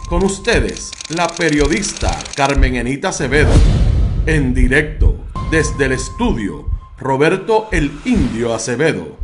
Con ustedes, la periodista Carmen Enita Acevedo, en directo desde el estudio Roberto el Indio Acevedo.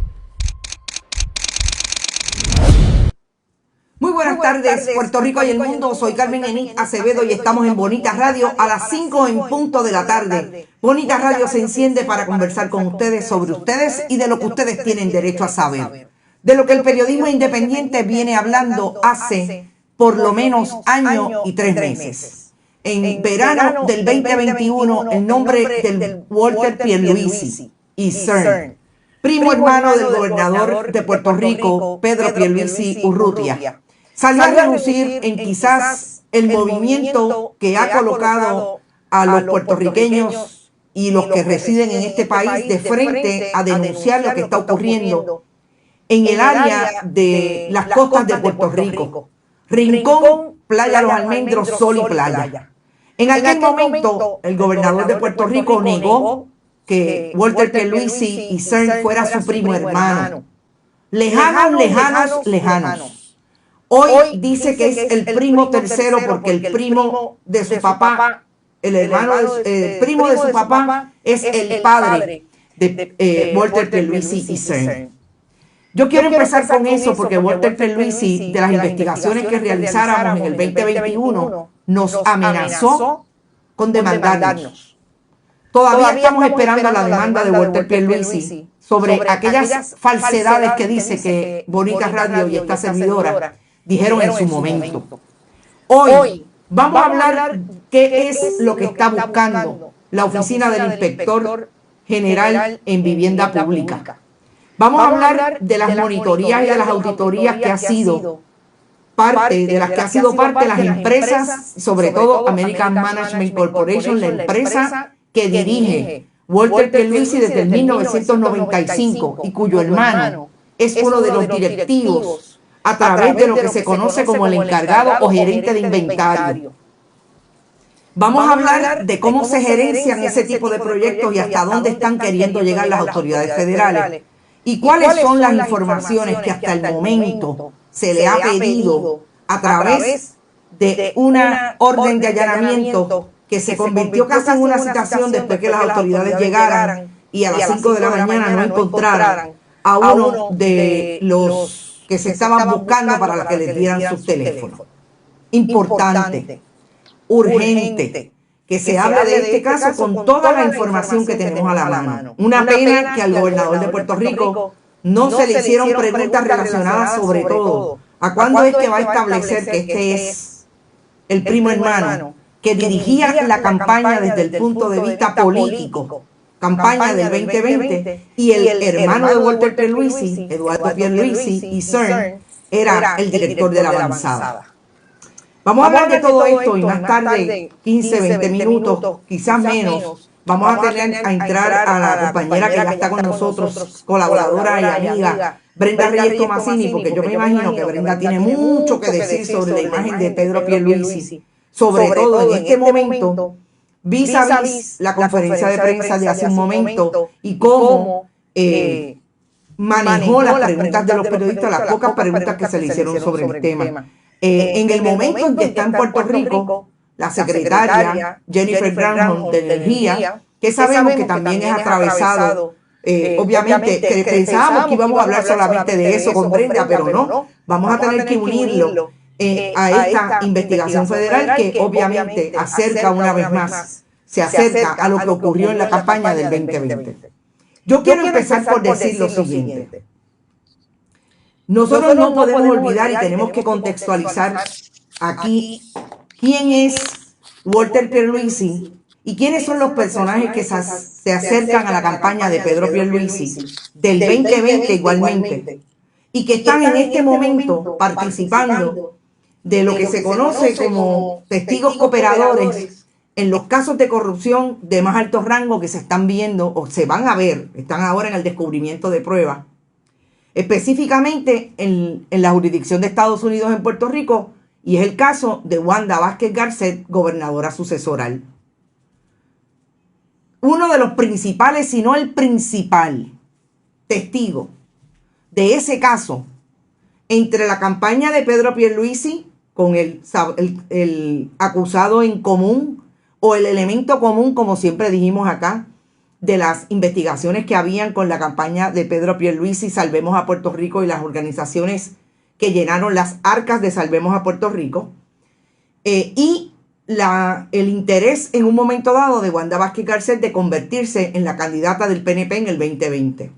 Muy buenas tardes, Puerto Rico y el mundo. Soy Carmen Enita Acevedo y estamos en Bonita Radio a las 5 en punto de la tarde. Bonita Radio se enciende para conversar con ustedes sobre ustedes y de lo que ustedes tienen derecho a saber. De lo que el periodismo independiente viene hablando hace por lo menos año y 3 meses. En verano del 2021, el nombre del Walter Pierluisi y CERN, primo hermano del gobernador de Puerto Rico, Pedro Pierluisi Urrutia, salió a relucir en quizás el movimiento que ha colocado a los puertorriqueños y los que residen en este país de frente a denunciar lo que está ocurriendo en el área de las costas de Puerto Rico. Rincón, Playa Los Almendros, Sol y Playa. En aquel momento, el gobernador de Puerto Rico negó que Walter Pierluisi y CERN fuera su primo hermano. Lejanos. Hoy dice que es el primo tercero porque el primo de su papá, el primo de su papá es el padre de Walter Pierluisi y CERN. Yo quiero empezar con eso porque Walter Pierluisi, de las investigaciones que realizáramos en el 2021, nos amenazó con demandarnos. Todavía estamos esperando la demanda de Walter Pierluisi sobre aquellas falsedades que dice que Bonita Radio y esta servidora dijeron en su momento. Hoy vamos a hablar qué es lo que está buscando la oficina del Inspector General en Vivienda Pública. Vamos a hablar de las monitorías y de las auditorías que ha sido parte, de las que ha sido parte las empresas, sobre todo American Management Corporation, la empresa que dirige Walter Pierluisi desde el 1995 y cuyo hermano es uno de los directivos a través de lo que se conoce como el encargado o gerente de inventario. Vamos a hablar de cómo se gerencian ese tipo de proyectos y hasta dónde están queriendo llegar las autoridades federales. ¿Y cuáles son las informaciones que hasta el momento se le ha pedido a través de una orden de allanamiento que se convirtió casi en una citación después que las autoridades llegaran y a las 5 de la mañana no encontraran a uno de los que se estaban buscando para que les dieran sus teléfonos? Importante, urgente, que se hable de este caso con toda la información que tenemos a la mano. Una pena que al gobernador de Puerto Rico no se le hicieron preguntas relacionadas sobre todo a cuándo es que va a establecer que este es el primo hermano que dirigía la campaña desde el punto de vista político, campaña del 2020, y el hermano de Walter Pierluisi, Eduardo Pierluisi y CERN, era el director de la avanzada. Vamos a hablar de todo esto y más tarde, 15, 20 minutos, quizás menos, vamos a tener a entrar a la compañera que ya está con nosotros, colaboradora y amiga, Brenda Reyes Tomasini, porque yo me imagino que Brenda tiene mucho que decir sobre la imagen de Pedro Pierluisi, sobre todo en este momento, vis a vis la conferencia de prensa de hace un momento y cómo manejó las preguntas de los periodistas, las pocas preguntas que se le hicieron sobre el tema. En el momento en que está en Puerto Rico, la secretaria Jennifer Granholm de Energía, que sabemos que también es atravesado, obviamente que pensábamos que íbamos a hablar solamente de eso con Brenda, pero no, vamos a tener que unirlo a esta investigación federal que obviamente acerca una vez más, se acerca a lo que ocurrió en la campaña del 2020. Yo quiero empezar por decir lo siguiente. Nosotros no podemos olvidar y tenemos que contextualizar aquí quién es Walter Pierluisi y quiénes son los personajes que se acercan a la campaña de Pedro Pierluisi del 2020 igualmente y que están en este momento participando de lo que se conoce como testigos cooperadores en los casos de corrupción de más alto rango que se están viendo o se van a ver, están ahora en el descubrimiento de pruebas, específicamente en la jurisdicción de Estados Unidos en Puerto Rico, y es el caso de Wanda Vázquez Garcet, gobernadora sucesoral. Uno de los principales, si no el principal testigo de ese caso entre la campaña de Pedro Pierluisi con el acusado en común o el elemento común, como siempre dijimos acá, de las investigaciones que habían con la campaña de Pedro Pierluisi, Salvemos a Puerto Rico, y las organizaciones que llenaron las arcas de Salvemos a Puerto Rico, y el interés en un momento dado de Wanda Vázquez Garcet de convertirse en la candidata del PNP en el 2020.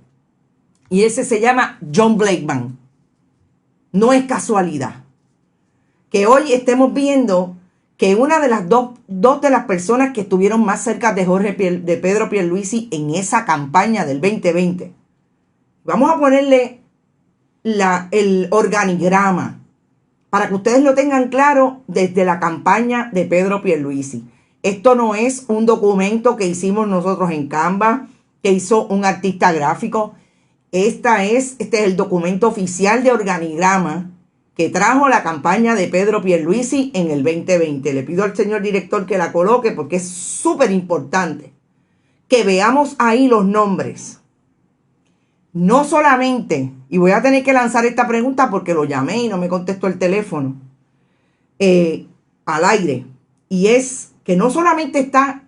Y ese se llama John Blakeman. No es casualidad que hoy estemos viendo que una de las dos de las personas que estuvieron más cerca de Pedro Pierluisi en esa campaña del 2020, vamos a ponerle el organigrama para que ustedes lo tengan claro desde la campaña de Pedro Pierluisi. Esto no es un documento que hicimos nosotros en Canva, que hizo un artista gráfico. Este es el documento oficial de organigrama que trajo la campaña de Pedro Pierluisi en el 2020. Le pido al señor director que la coloque porque es súper importante que veamos ahí los nombres. No solamente, y voy a tener que lanzar esta pregunta porque lo llamé y no me contestó el teléfono al aire, y es que no solamente está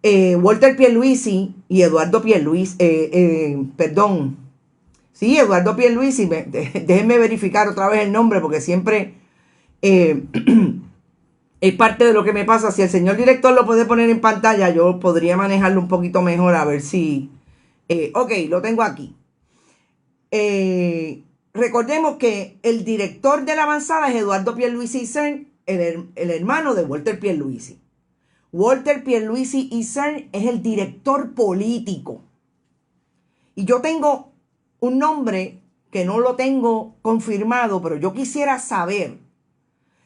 Walter Pierluisi y Eduardo Pierluisi, Eduardo Pierluisi, déjenme verificar otra vez el nombre porque siempre es parte de lo que me pasa. Si el señor director lo puede poner en pantalla, yo podría manejarlo un poquito mejor, a ver si... ok, lo tengo aquí. Recordemos que el director de la avanzada es Eduardo Pierluisi Isern, el hermano de Walter Pierluisi. Walter Pierluisi Isern es el director político. Y yo tengo un nombre que no lo tengo confirmado, pero yo quisiera saber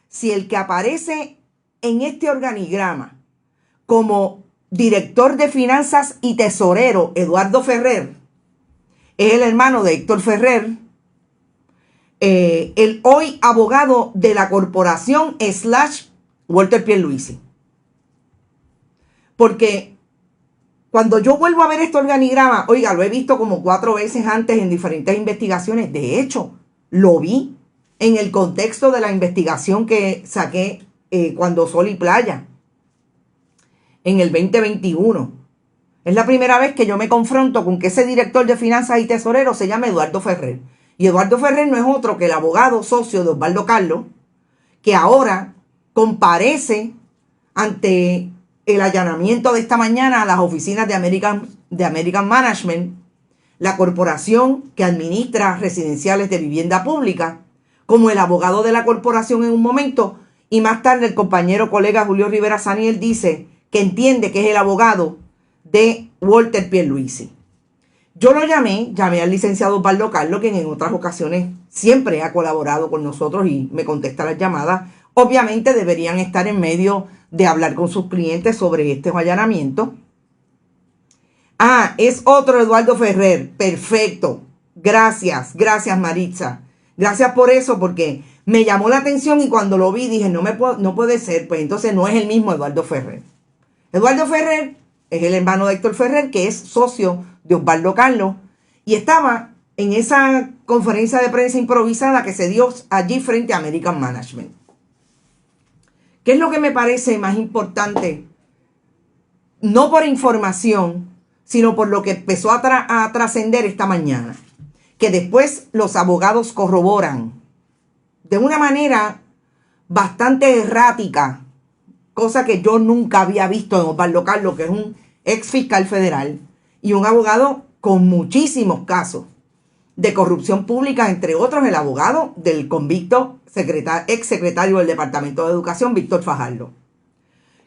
si el que aparece en este organigrama como director de finanzas y tesorero, Eduardo Ferrer, es el hermano de Héctor Ferrer, el hoy abogado de la corporación / Walter Pierluisi. Porque cuando yo vuelvo a ver este organigrama, oiga, lo he visto como 4 veces antes en diferentes investigaciones. De hecho, lo vi en el contexto de la investigación que saqué cuando Sol y Playa, en el 2021. Es la primera vez que yo me confronto con que ese director de finanzas y tesorero se llama Eduardo Ferrer. Y Eduardo Ferrer no es otro que el abogado socio de Osvaldo Carlos, que ahora comparece ante el allanamiento de esta mañana a las oficinas de American Management, la corporación que administra residenciales de vivienda pública, como el abogado de la corporación en un momento, y más tarde el compañero colega Julio Rivera Saniel dice que entiende que es el abogado de Walter Pierluisi. Yo lo llamé al licenciado Osvaldo Carlos, quien en otras ocasiones siempre ha colaborado con nosotros y me contesta las llamadas. Obviamente deberían estar en medio de hablar con sus clientes sobre este allanamiento. Ah, es otro Eduardo Ferrer. Perfecto. Gracias Maritza. Gracias por eso, porque me llamó la atención y cuando lo vi dije, no puede ser. Pues entonces no es el mismo Eduardo Ferrer. Eduardo Ferrer es el hermano de Héctor Ferrer, que es socio de Osvaldo Carlos, y estaba en esa conferencia de prensa improvisada que se dio allí frente a American Management. ¿Qué es lo que me parece más importante? No por información, sino por lo que empezó a trascender esta mañana. Que después los abogados corroboran de una manera bastante errática, cosa que yo nunca había visto en Osvaldo Carlos, que es un ex fiscal federal y un abogado con muchísimos casos de corrupción pública, entre otros el abogado del convicto ex secretario del Departamento de Educación, Víctor Fajardo.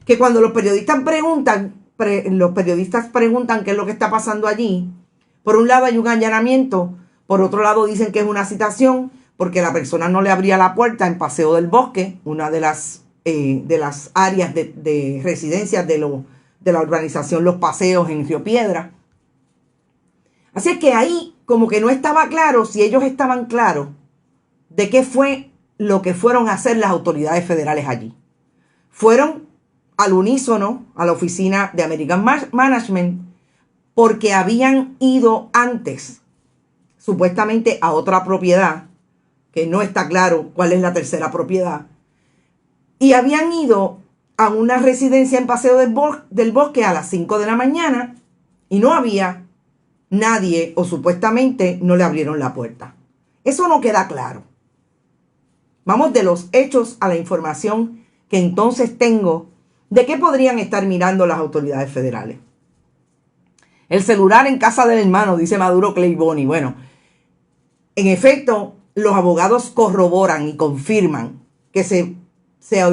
Que cuando los periodistas preguntan qué es lo que está pasando allí, por un lado hay un allanamiento, por otro lado dicen que es una citación porque la persona no le abría la puerta en Paseo del Bosque, una de las áreas de residencias de la urbanización Los Paseos en Río Piedra. Así es que ahí como que no estaba claro si ellos estaban claros de qué fue lo que fueron a hacer las autoridades federales allí. Fueron al unísono a la oficina de American Management porque habían ido antes supuestamente a otra propiedad, que no está claro cuál es la tercera propiedad, y habían ido a una residencia en Paseo del Bosque a las 5 de la mañana y no había nadie, o supuestamente no le abrieron la puerta. Eso no queda claro. Vamos de los hechos a la información que entonces tengo de qué podrían estar mirando las autoridades federales. El celular en casa del hermano, dice Maduro Clay Boni. Bueno, en efecto, los abogados corroboran y confirman que se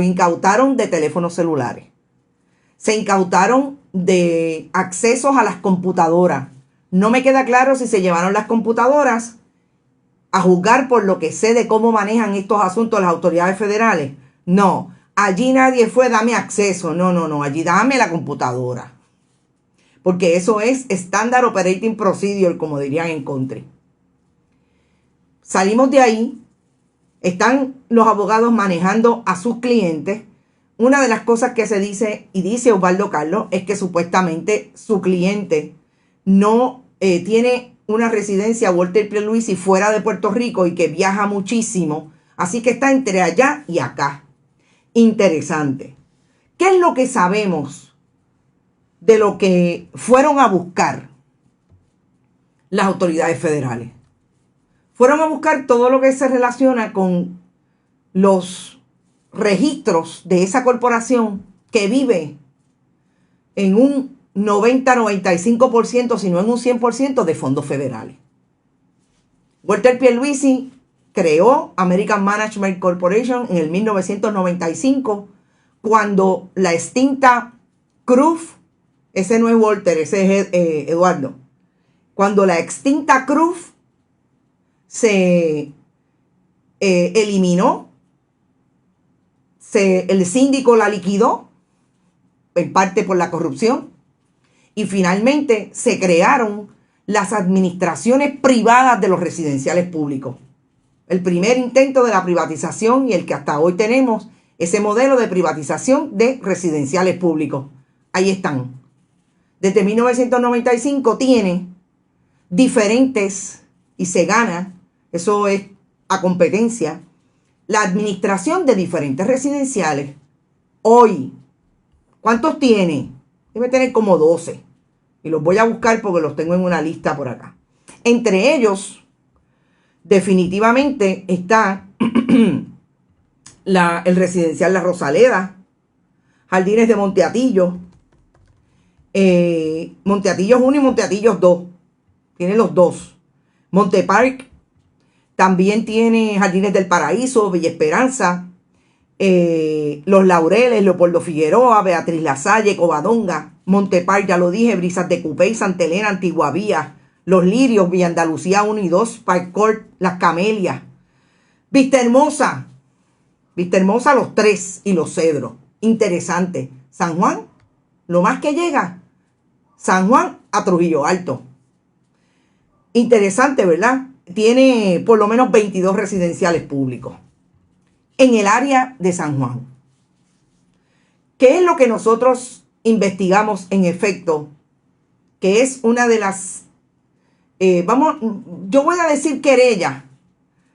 incautaron de teléfonos celulares. Se incautaron de accesos a las computadoras. No me queda claro si se llevaron las computadoras, a juzgar por lo que sé de cómo manejan estos asuntos las autoridades federales. No, allí nadie fue, dame acceso. No, allí dame la computadora. Porque eso es Standard Operating Procedure, como dirían en country. Salimos de ahí, están los abogados manejando a sus clientes. Una de las cosas que se dice, y dice Osvaldo Carlos, es que supuestamente su cliente no tiene una residencia, Walter Pierluisi, fuera de Puerto Rico y que viaja muchísimo. Así que está entre allá y acá. Interesante. ¿Qué es lo que sabemos de lo que fueron a buscar las autoridades federales? Fueron a buscar todo lo que se relaciona con los registros de esa corporación que vive en un 90-95%, si no en un 100% de fondos federales. Walter Pierluisi creó American Management Corporation en el 1995, cuando la extinta Cruz, ese no es Walter, ese es Eduardo, cuando la extinta Cruz se eliminó, el síndico la liquidó, en parte por la corrupción, y finalmente se crearon las administraciones privadas de los residenciales públicos. El primer intento de la privatización y el que hasta hoy tenemos, ese modelo de privatización de residenciales públicos. Ahí están. Desde 1995 tiene diferentes, y se gana, eso es a competencia, la administración de diferentes residenciales. Hoy, ¿cuántos tiene? Debe tener como 12. Y los voy a buscar porque los tengo en una lista por acá. Entre ellos, definitivamente está el residencial La Rosaleda, Jardines de Monteatillo, Monteatillos 1 y Monteatillos 2. Tiene los dos. Montepark también tiene Jardines del Paraíso, Villa Esperanza, Los Laureles, Leopoldo Figueroa, Beatriz Lasalle, Covadonga, Montepark, ya lo dije, Brisas de Cupey, Santa Elena, Antigua Vía, Los Lirios, Villa Andalucía 1 y 2, Park Court, Las Camelias, Vista Hermosa, Los Tres y Los Cedros. Interesante. San Juan, lo más que llega, San Juan a Trujillo Alto. Interesante, ¿verdad? Tiene por lo menos 22 residenciales públicos en el área de San Juan. ¿Qué es lo que nosotros investigamos en efecto? Que es una de las, yo voy a decir querella,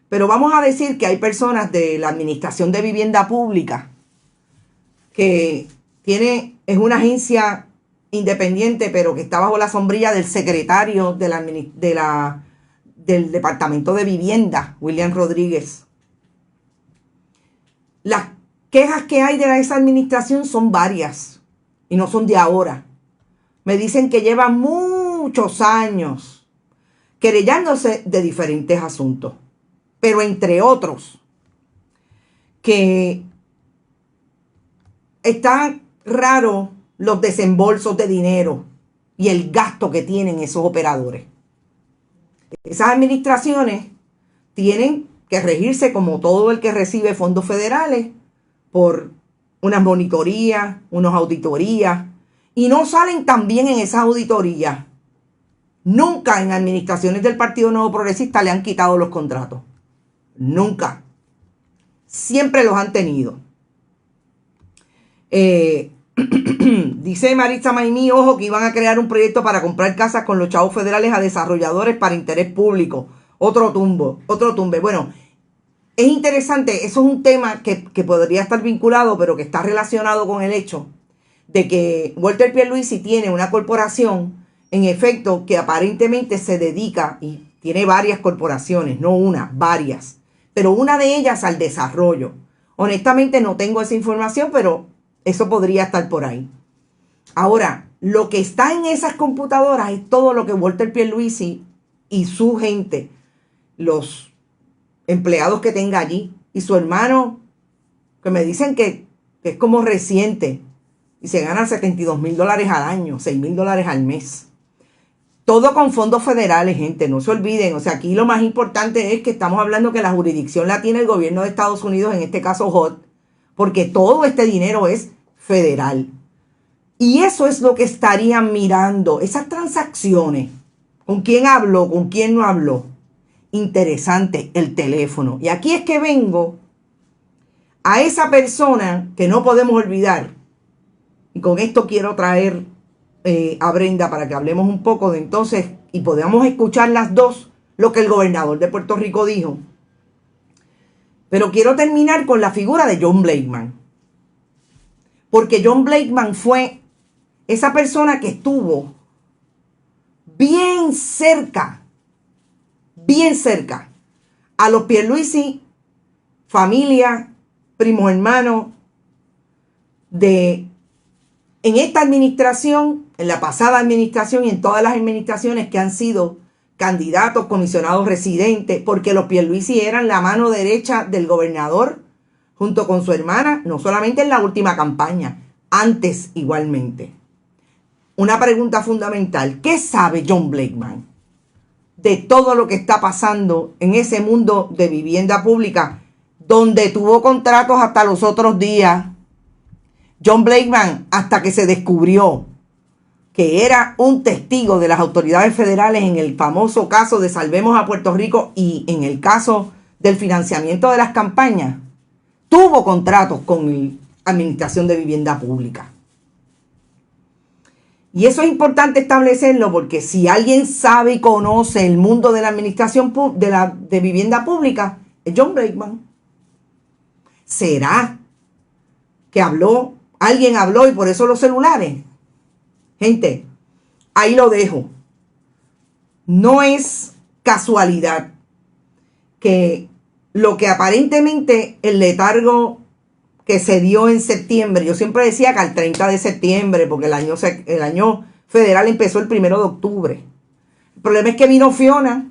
pero vamos a decir que hay personas de la Administración de Vivienda Pública que es una agencia independiente, pero que está bajo la sombrilla del secretario del Departamento de Vivienda, William Rodríguez. Las quejas que hay de esa administración son varias y no son de ahora. Me dicen que llevan muchos años querellándose de diferentes asuntos, pero entre otros, que está raro los desembolsos de dinero y el gasto que tienen esos operadores. Esas administraciones tienen que regirse como todo el que recibe fondos federales por unas monitorías, unas auditorías, y no salen tan bien en esas auditorías. Nunca en administraciones del Partido Nuevo Progresista le han quitado los contratos. Nunca. Siempre los han tenido. Dice Maritza Maimí, ojo, que iban a crear un proyecto para comprar casas con los chavos federales a desarrolladores para interés público. Otro tumbe. Bueno, es interesante, eso es un tema que podría estar vinculado, pero que está relacionado con el hecho de que Walter Pierluisi tiene una corporación, en efecto, que aparentemente se dedica, y tiene varias corporaciones, no una, varias, pero una de ellas al desarrollo. Honestamente no tengo esa información, pero eso podría estar por ahí. Ahora, lo que está en esas computadoras es todo lo que Walter Pierluisi y su gente, los empleados que tenga allí, y su hermano, que me dicen que es como reciente, y se gana $72,000 al año, $6,000 al mes. Todo con fondos federales, gente, no se olviden. O sea, aquí lo más importante es que estamos hablando que la jurisdicción la tiene el gobierno de Estados Unidos, en este caso HUD, porque todo este dinero es federal. Y eso es lo que estarían mirando, esas transacciones. ¿Con quién habló? ¿Con quién no habló? Interesante, el teléfono. Y aquí es que vengo a esa persona que no podemos olvidar. Y con esto quiero traer a Brenda para que hablemos un poco de entonces y podamos escuchar las dos lo que el gobernador de Puerto Rico dijo. Pero quiero terminar con la figura de John Blakeman. Porque John Blakeman fue esa persona que estuvo bien cerca a los Pierluisi, familia, primos hermanos, en esta administración, en la pasada administración y en todas las administraciones que han sido candidatos, comisionados residentes, porque los Pierluisi eran la mano derecha del gobernador junto con su hermana, no solamente en la última campaña, antes igualmente. Una pregunta fundamental: ¿qué sabe John Blakeman de todo lo que está pasando en ese mundo de vivienda pública, donde tuvo contratos hasta los otros días? John Blakeman, hasta que se descubrió que era un testigo de las autoridades federales en el famoso caso de Salvemos a Puerto Rico y en el caso del financiamiento de las campañas, tuvo contratos con la Administración de Vivienda Pública. Y eso es importante establecerlo, porque si alguien sabe y conoce el mundo de la administración de vivienda pública, es John Blakeman. ¿Será que alguien habló y por eso los celulares? Gente, ahí lo dejo. No es casualidad que lo que aparentemente el letargo que se dio en septiembre, yo siempre decía que al 30 de septiembre, porque el año federal empezó el 1 de octubre. El problema es que vino Fiona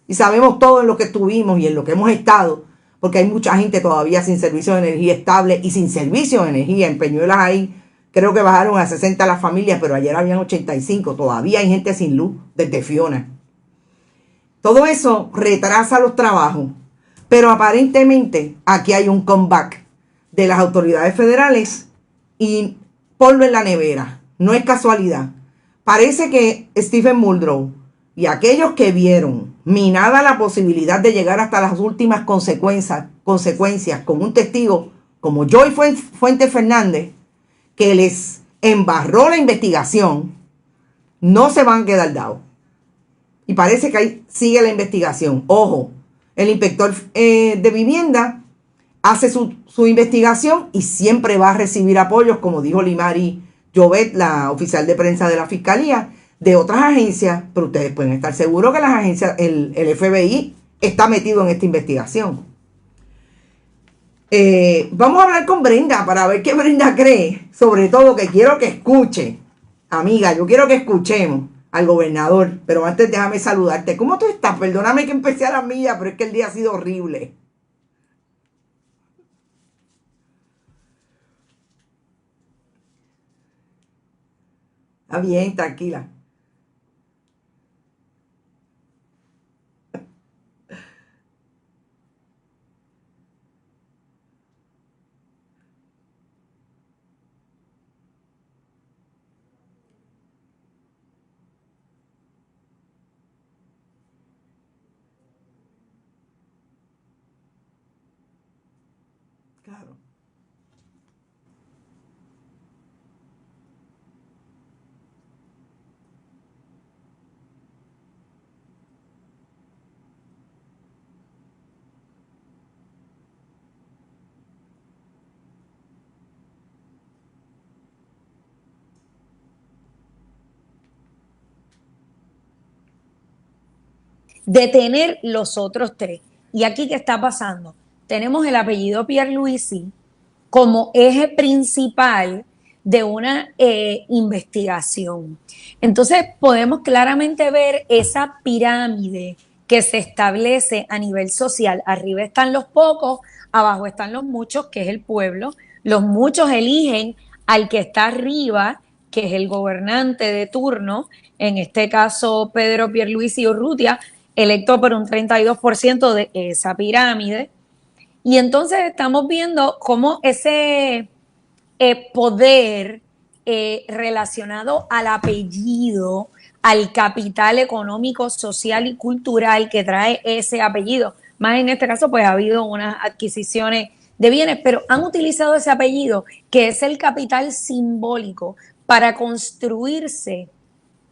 y sabemos todo en lo que estuvimos y en lo que hemos estado, porque hay mucha gente todavía sin servicio de energía estable y sin servicio de energía. En Peñuelas ahí creo que bajaron a 60 las familias, pero ayer habían 85. Todavía hay gente sin luz desde Fiona. Todo eso retrasa los trabajos, pero aparentemente aquí hay un comeback de las autoridades federales y polvo en la nevera. No es casualidad. Parece que Stephen Muldrow y aquellos que vieron minada la posibilidad de llegar hasta las últimas consecuencias con un testigo como Joy Fuentes Fernández, que les embarró la investigación, no se van a quedar dados. Y parece que ahí sigue la investigación. Ojo, el inspector de vivienda hace su investigación y siempre va a recibir apoyos, como dijo Limari Jovet, la oficial de prensa de la Fiscalía, de otras agencias, pero ustedes pueden estar seguros que las agencias, el FBI está metido en esta investigación. Vamos a hablar con Brenda para ver qué Brenda cree. Sobre todo, que quiero que escuche, amiga, yo quiero que escuchemos al gobernador, pero antes déjame saludarte. ¿Cómo tú estás? Perdóname que empecé a la mía, pero es que el día ha sido horrible. Está bien, tranquila. Claro. de tener los otros tres. ¿Y aquí qué está pasando? Tenemos el apellido Pierluisi como eje principal de una investigación. Entonces podemos claramente ver esa pirámide que se establece a nivel social. Arriba están los pocos, abajo están los muchos, que es el pueblo. Los muchos eligen al que está arriba, que es el gobernante de turno, en este caso Pedro Pierluisi Urrutia, electo por un 32% de esa pirámide. Y entonces estamos viendo cómo ese poder relacionado al apellido, al capital económico, social y cultural que trae ese apellido. Más en este caso, pues ha habido unas adquisiciones de bienes, pero han utilizado ese apellido, que es el capital simbólico, para construirse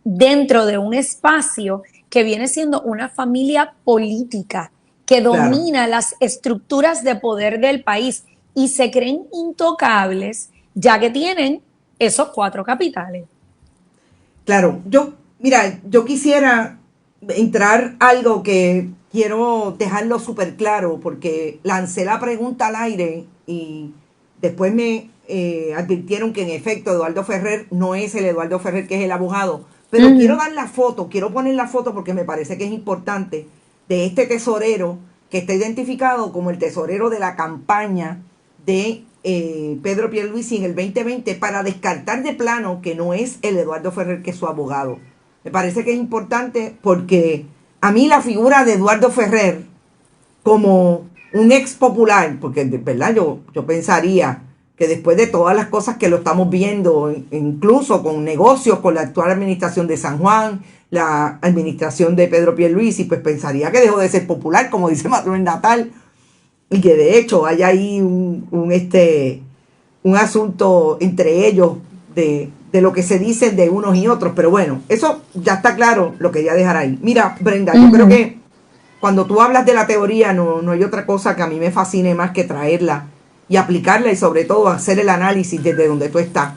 dentro de un espacio que viene siendo una familia política que domina claro. las estructuras de poder del país y se creen intocables ya que tienen esos 4 capitales. Claro, yo quisiera entrar algo que quiero dejarlo súper claro porque lancé la pregunta al aire y después me advirtieron que en efecto Eduardo Ferrer no es el Eduardo Ferrer que es el abogado, pero quiero dar la foto, quiero poner la foto porque me parece que es importante de este tesorero que está identificado como el tesorero de la campaña de Pedro Pierluisi en el 2020 para descartar de plano que no es el Eduardo Ferrer que es su abogado. Me parece que es importante porque a mí la figura de Eduardo Ferrer como un ex popular, porque de verdad yo pensaría que después de todas las cosas que lo estamos viendo, incluso con negocios con la actual administración de San Juan, la administración de Pedro Pierluisi, pues pensaría que dejó de ser popular, como dice Manuel Natal, y que de hecho hay ahí un asunto entre ellos de lo que se dice de unos y otros, pero bueno, eso ya está claro, lo quería dejar ahí. Mira, Brenda, yo creo que cuando tú hablas de la teoría no hay otra cosa que a mí me fascine más que traerla y aplicarla y sobre todo hacer el análisis desde donde tú estás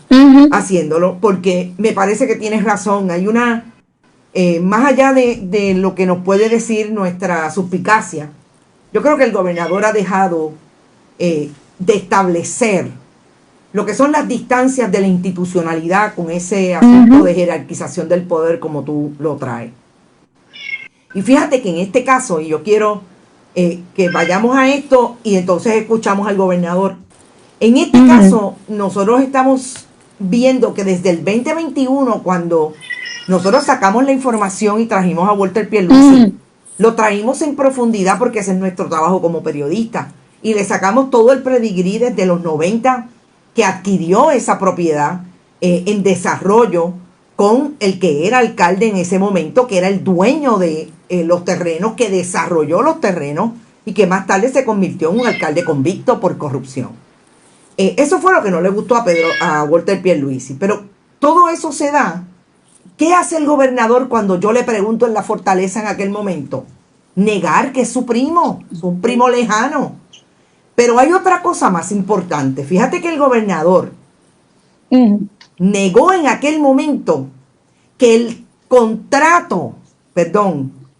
haciéndolo, porque me parece que tienes razón, hay una, más allá de lo que nos puede decir nuestra suspicacia, yo creo que el gobernador ha dejado de establecer lo que son las distancias de la institucionalidad con ese asunto de jerarquización del poder como tú lo traes. Y fíjate que en este caso, y yo quiero que vayamos a esto y entonces escuchamos al gobernador. En este caso, nosotros estamos viendo que desde el 2021, cuando nosotros sacamos la información y trajimos a Walter Pierluisi, lo traímos en profundidad porque ese es nuestro trabajo como periodista. Y le sacamos todo el pedigrí desde los 90 que adquirió esa propiedad en desarrollo con el que era alcalde en ese momento, que era el dueño de los terrenos, que desarrolló los terrenos y que más tarde se convirtió en un alcalde convicto por corrupción. Eso fue lo que no le gustó a Walter Pierluisi. Pero todo eso se da. ¿Qué hace el gobernador cuando yo le pregunto en la Fortaleza en aquel momento? Negar que es su primo, un primo lejano. Pero hay otra cosa más importante. Fíjate que el gobernador negó en aquel momento que el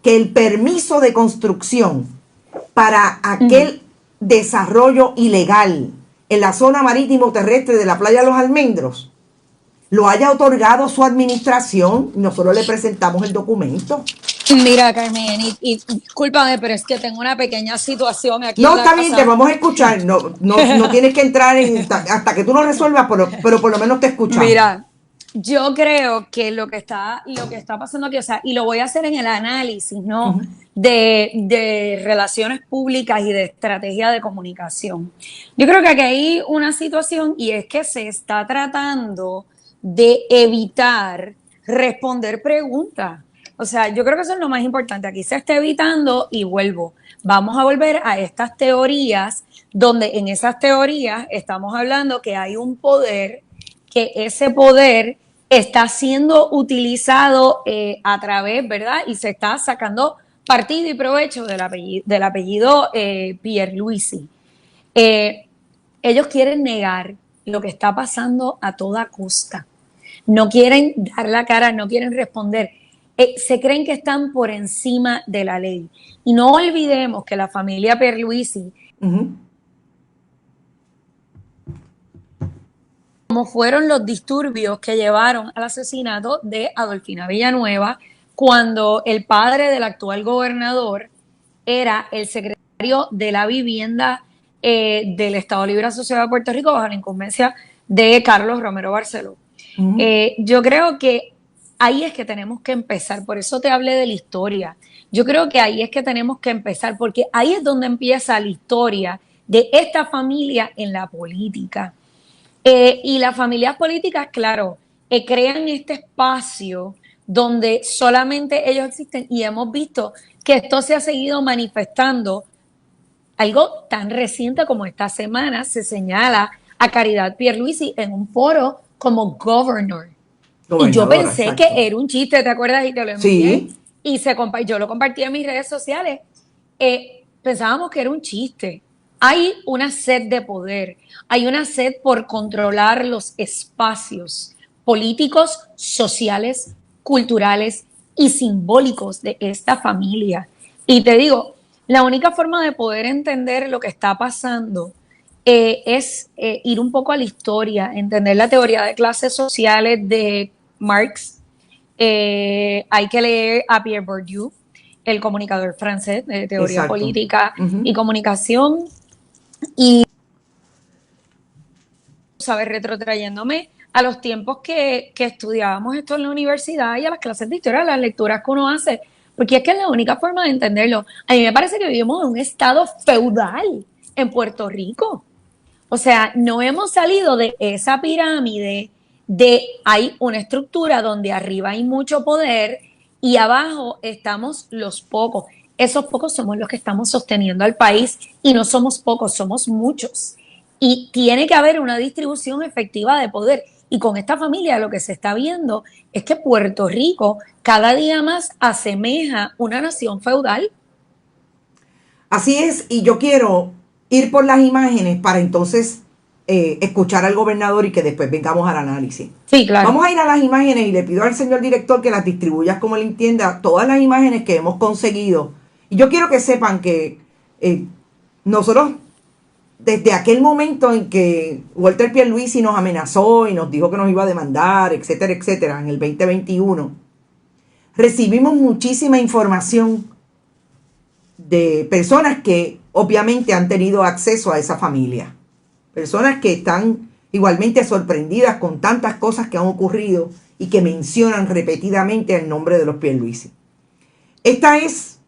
que el permiso de construcción para aquel desarrollo ilegal en la zona marítimo terrestre de la playa de Los Almendros lo haya otorgado su administración. Nosotros le presentamos el documento. Mira, Carmen, y discúlpame, pero es que tengo una pequeña situación aquí. No, está bien, te vamos a escuchar. No tienes que entrar hasta que tú lo resuelvas, pero por lo menos te escuchamos. Mira, yo creo que lo que está pasando aquí, o sea, y lo voy a hacer en el análisis, ¿no? De relaciones públicas y de estrategia de comunicación. Yo creo que aquí hay una situación y es que se está tratando de evitar responder preguntas. O sea, yo creo que eso es lo más importante. Aquí se está evitando y vamos a volver a estas teorías, donde en esas teorías estamos hablando que hay un poder, que ese poder está siendo utilizado a través, ¿verdad? Y se está sacando partido y provecho del apellido Pierluisi. Ellos quieren negar lo que está pasando a toda costa. No quieren dar la cara, no quieren responder. se creen que están por encima de la ley. Y no olvidemos que la familia Pierluisi, como fueron los disturbios que llevaron al asesinato de Adolfina Villanueva, cuando el padre del actual gobernador era el secretario de la vivienda del Estado Libre Asociado de Puerto Rico bajo la incumbencia de Carlos Romero Barceló. Yo creo que ahí es que tenemos que empezar, por eso te hablé de la historia. Yo creo que ahí es que tenemos que empezar, porque ahí es donde empieza la historia de esta familia en la política. Y las familias políticas, claro, crean este espacio donde solamente ellos existen y hemos visto que esto se ha seguido manifestando. Algo tan reciente como esta semana se señala a Caridad Pierluisi en un foro como governor. Y yo pensé exacto. que era un chiste, ¿te acuerdas? Y te lo envié. Sí. Y yo lo compartí en mis redes sociales. Pensábamos que era un chiste. Hay una sed de poder, hay una sed por controlar los espacios políticos, sociales, culturales y simbólicos de esta familia. Y te digo, la única forma de poder entender lo que está pasando es ir un poco a la historia, entender la teoría de clases sociales de Marx. Hay que leer a Pierre Bourdieu, el comunicador francés de teoría Exacto. política y comunicación. Y, ¿sabes? Retrotrayéndome a los tiempos que estudiábamos esto en la universidad y a las clases de historia, las lecturas que uno hace, porque es que es la única forma de entenderlo. A mí me parece que vivimos en un estado feudal en Puerto Rico. O sea, no hemos salido de esa pirámide de hay una estructura donde arriba hay mucho poder y abajo estamos los pocos. Esos pocos somos los que estamos sosteniendo al país y no somos pocos, somos muchos. Y tiene que haber una distribución efectiva de poder. Y con esta familia lo que se está viendo es que Puerto Rico cada día más asemeja una nación feudal. Así es, y yo quiero ir por las imágenes para entonces escuchar al gobernador y que después vengamos al análisis. Sí, claro. Vamos a ir a las imágenes y le pido al señor director que las distribuya como le entienda, todas las imágenes que hemos conseguido. Y yo quiero que sepan que nosotros, desde aquel momento en que Walter Pierluisi nos amenazó y nos dijo que nos iba a demandar, etcétera, etcétera, en el 2021, recibimos muchísima información de personas que obviamente han tenido acceso a esa familia. Personas que están igualmente sorprendidas con tantas cosas que han ocurrido y que mencionan repetidamente el nombre de los Pierluisi. Esta es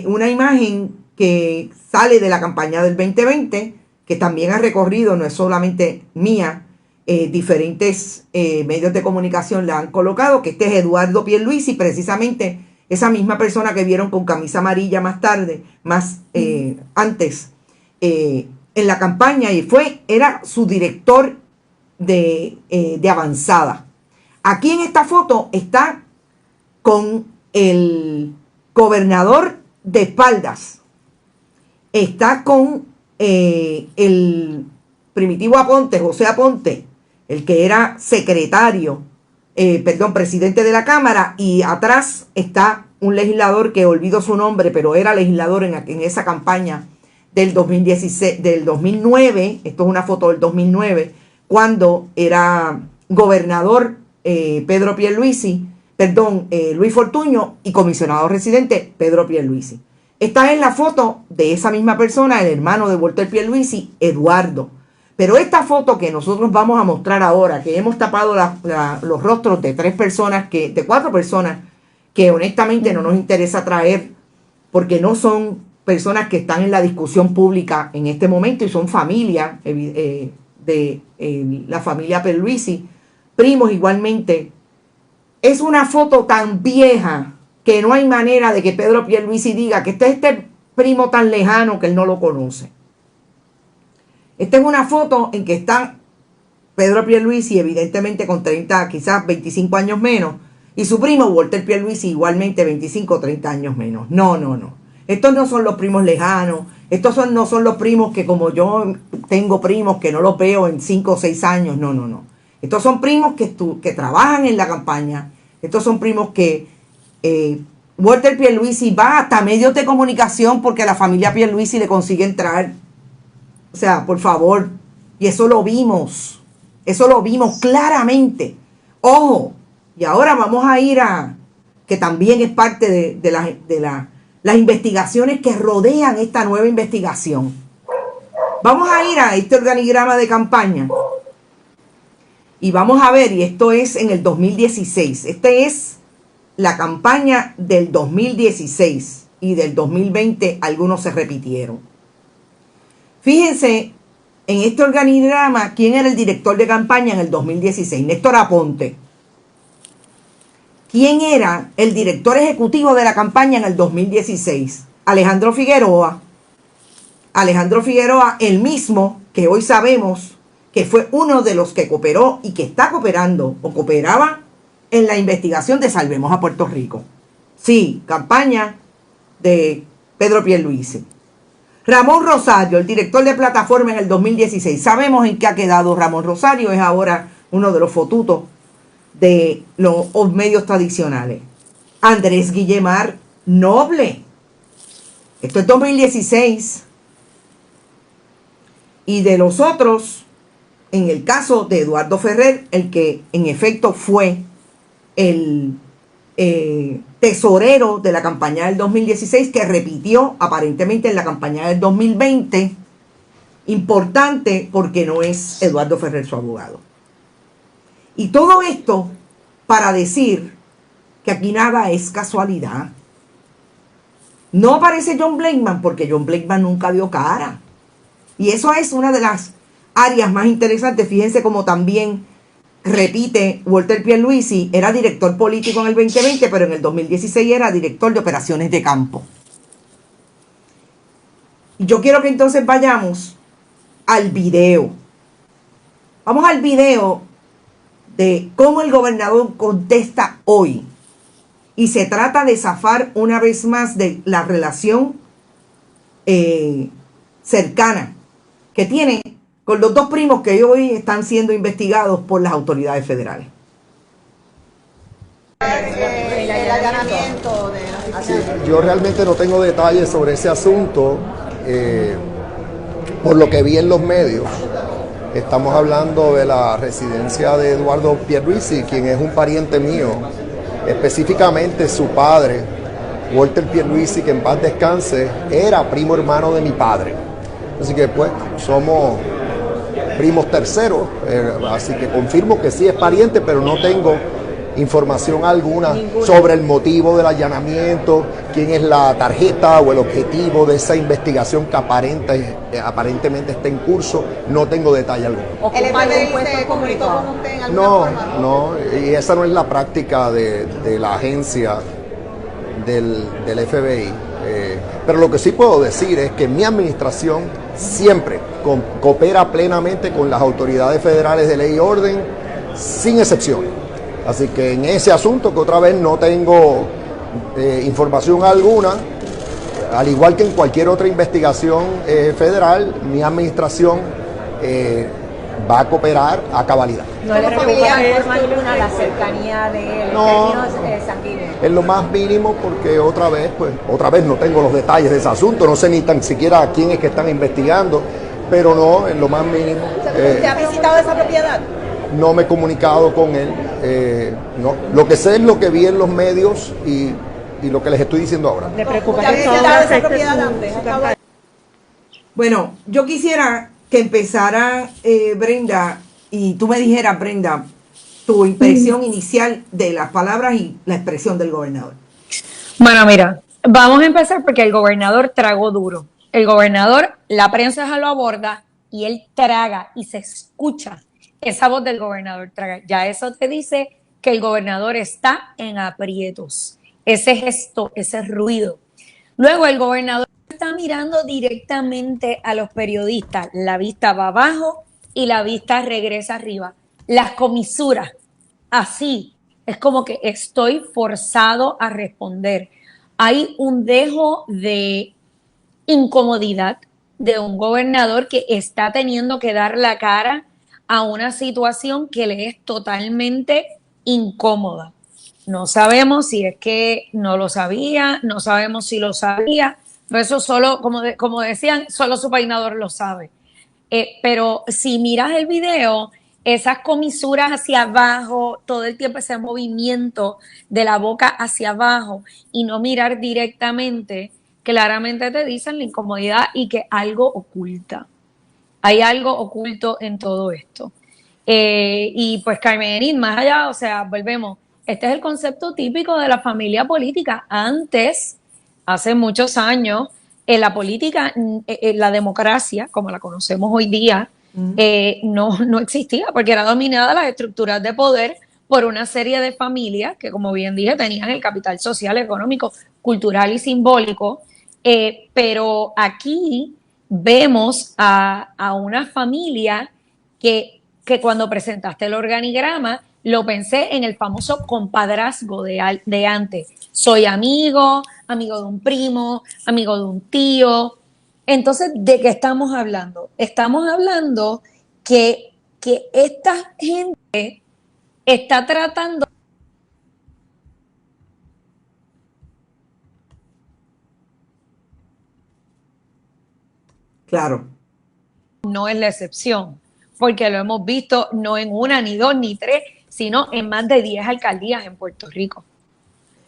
una imagen que sale de la campaña del 2020, que también ha recorrido, no es solamente mía, diferentes medios de comunicación la han colocado, que este es Eduardo Pierluisi, precisamente esa misma persona que vieron con camisa amarilla más tarde, antes, en la campaña, y era su director de avanzada. Aquí en esta foto está con el gobernador de espaldas, está con el Primitivo Aponte, José Aponte, el que era presidente de la Cámara, y atrás está un legislador que olvido su nombre, pero era legislador en esa campaña del 2009, esto es una foto del 2009, cuando era gobernador Luis Fortuño, y comisionado residente Pedro Pierluisi. Esta es la foto de esa misma persona, el hermano de Walter Pierluisi, Eduardo. Pero esta foto que nosotros vamos a mostrar ahora, que hemos tapado los rostros de cuatro personas que honestamente no nos interesa traer, porque no son personas que están en la discusión pública en este momento y son familia de la familia Pierluisi, primos igualmente. Es una foto tan vieja que no hay manera de que Pedro Pierluisi diga que este primo tan lejano que él no lo conoce. Esta es una foto en que está Pedro Pierluisi, evidentemente con 30, quizás 25 años menos, y su primo Walter Pierluisi igualmente 25 o 30 años menos. No. Estos no son los primos lejanos, no son los primos que, como yo tengo primos que no los veo en 5 o 6 años, no. Estos son primos que trabajan en la campaña, estos son primos que Walter Pierluisi va hasta medios de comunicación porque a la familia Pierluisi le consigue entrar. O sea, por favor. Y eso lo vimos claramente. Ojo, y ahora vamos a ir a, que también es parte de las investigaciones que rodean esta nueva investigación. Vamos a ir a este organigrama de campaña y vamos a ver, y esto es en el 2016, este es la campaña del 2016 y del 2020 algunos se repitieron. Fíjense en este organigrama quién era el director de campaña en el 2016, Néstor Aponte. ¿Quién era el director ejecutivo de la campaña en el 2016? Alejandro Figueroa. Alejandro Figueroa, el mismo que hoy sabemos que fue uno de los que cooperó y que está cooperando o cooperaba en la investigación de Salvemos a Puerto Rico. Sí, campaña de Pedro Pierluisi. Ramón Rosario, el director de plataforma en el 2016. Sabemos en qué ha quedado Ramón Rosario, es ahora uno de los fotutos de los medios tradicionales. Andrés Guillemar Noble. Esto es 2016. Y de los otros, en el caso de Eduardo Ferrer, el que en efecto fue el tesorero de la campaña del 2016, que repitió aparentemente en la campaña del 2020, importante porque no es Eduardo Ferrer su abogado. Y todo esto para decir que aquí nada es casualidad. No aparece John Blakeman porque John Blakeman nunca dio cara. Y eso es una de las áreas más interesantes. Fíjense cómo también repite Walter Pierluisi, era director político en el 2020, pero en el 2016 era director de operaciones de campo. Y yo quiero que entonces vayamos al video. Vamos al video de cómo el gobernador contesta hoy. Y se trata de zafar una vez más de la relación cercana que tiene con los dos primos que hoy están siendo investigados por las autoridades federales. El allanamiento de Sí, yo realmente no tengo detalles sobre ese asunto. Por lo que vi en los medios, estamos hablando de la residencia de Eduardo Pierluisi, quien es un pariente mío, específicamente su padre, Walter Pierluisi, que en paz descanse, era primo hermano de mi padre. Así que pues somos primos terceros, así que confirmo que sí es pariente, pero no tengo información alguna sobre el motivo del allanamiento, quién es la tarjeta o el objetivo de esa investigación que aparentemente está en curso. No tengo detalle alguno. ¿El FBI se comunicó con usted en alguna forma? No, y esa no es la práctica de la agencia del FBI. Pero lo que sí puedo decir es que mi administración siempre coopera plenamente con las autoridades federales de ley y orden, sin excepción. Así que en ese asunto, que otra vez no tengo información alguna, al igual que en cualquier otra investigación federal, mi administración va a cooperar a cabalidad. ¿No le preocupa de forma alguna la cercanía de él No, en términos sanguíneos? en lo más mínimo, porque otra vez no tengo los detalles de ese asunto, no sé ni tan siquiera quién es que están investigando, pero no, en lo más mínimo. ¿Usted ha visitado esa propiedad? No me he comunicado con él, no. Lo que sé es lo que vi en los medios y lo que les estoy diciendo ahora. ¿Le preocupa que visitado esa propiedad antes? Bueno, yo quisiera que empezara Brenda, y tú me dijeras, Brenda, tu impresión inicial de las palabras y la expresión del gobernador. Bueno, mira, vamos a empezar porque el gobernador tragó duro. El gobernador, la prensa se lo aborda y él traga y se escucha esa voz del gobernador traga. Ya eso te dice que el gobernador está en aprietos. Ese gesto, ese ruido. Luego el gobernador está mirando directamente a los periodistas. La vista va abajo y la vista regresa arriba. Las comisuras, así, es como que estoy forzado a responder. Hay un dejo de incomodidad de un gobernador que está teniendo que dar la cara a una situación que le es totalmente incómoda. No sabemos si es que no lo sabía, no sabemos si lo sabía, pero eso solo, como decían, solo su peinador lo sabe. Pero si miras el video, esas comisuras hacia abajo, todo el tiempo ese movimiento de la boca hacia abajo y no mirar directamente, claramente te dicen la incomodidad y que algo oculta. Hay algo oculto en todo esto. Y pues Carmen Enid, más allá, o sea, volvemos, este es el concepto típico de la familia política. Antes, hace muchos años, en la política, la democracia, como la conocemos hoy día, no existía, porque era dominada las estructuras de poder por una serie de familias que, como bien dije, tenían el capital social, económico, cultural y simbólico. Pero aquí vemos a una familia que cuando presentaste el organigrama, lo pensé en el famoso compadrazgo de antes. Soy amigo, amigo de un primo, amigo de un tío. Entonces, ¿de qué estamos hablando? Estamos hablando que esta gente está tratando. Claro. No es la excepción, porque lo hemos visto no en una, ni dos, ni tres, sino en más de 10 alcaldías en Puerto Rico.